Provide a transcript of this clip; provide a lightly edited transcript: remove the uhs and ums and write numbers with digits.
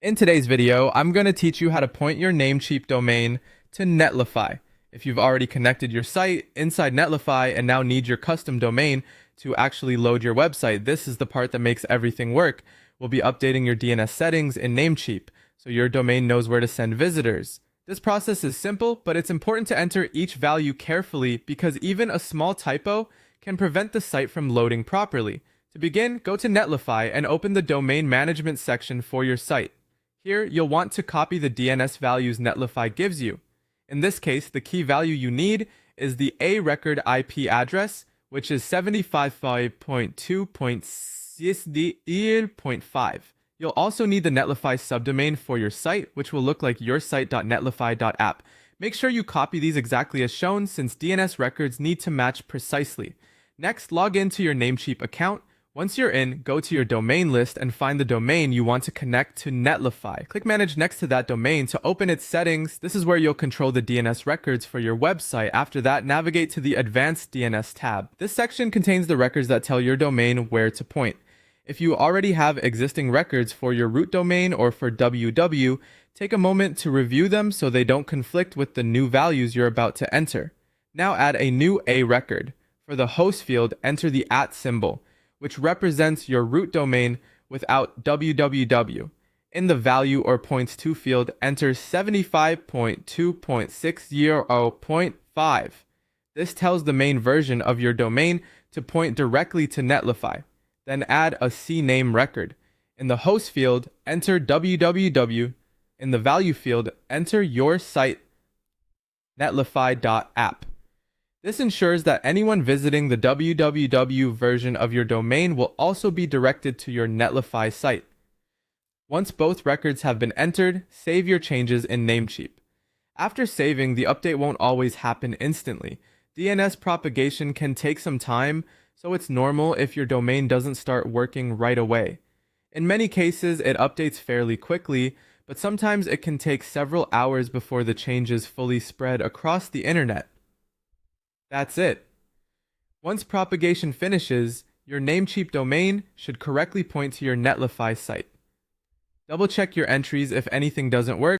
In today's video, I'm going to teach you how to point your Namecheap domain to Netlify. If you've already connected your site inside Netlify and now need your custom domain to actually load your website, this is the part that makes everything work. We'll be updating your DNS settings in Namecheap, so your domain knows where to send visitors. This process is simple, but it's important to enter each value carefully because even a small typo can prevent the site from loading properly. To begin, go to Netlify and open the domain management section for your site. Here, you'll want to copy the DNS values Netlify gives you. In this case, the key value you need is the A record IP address, which is 75.2.6.5. You'll also need the Netlify subdomain for your site, which will look like yoursite.netlify.app. Make sure you copy these exactly as shown since DNS records need to match precisely. Next, log into your Namecheap account. Once you're in, go to your domain list and find the domain you want to connect to Netlify. Click Manage next to that domain to open its settings. This is where you'll control the DNS records for your website. After that, navigate to the Advanced DNS tab. This section contains the records that tell your domain where to point. If you already have existing records for your root domain or for www, take a moment to review them so they don't conflict with the new values you're about to enter. Now add a new A record. For the host field, enter the @ symbol, which represents your root domain without www. In the value or points to field, enter 75.2.60.5. This tells the main version of your domain to point directly to Netlify. Then add a CNAME record. In the host field, enter www. In the value field, enter your site netlify.app. This ensures that anyone visiting the www version of your domain will also be directed to your Netlify site. Once both records have been entered, save your changes in Namecheap. After saving, the update won't always happen instantly. DNS propagation can take some time, so it's normal if your domain doesn't start working right away. In many cases, it updates fairly quickly, but sometimes it can take several hours before the changes fully spread across the internet. That's it. Once propagation finishes, your Namecheap domain should correctly point to your Netlify site. Double check your entries if anything doesn't work.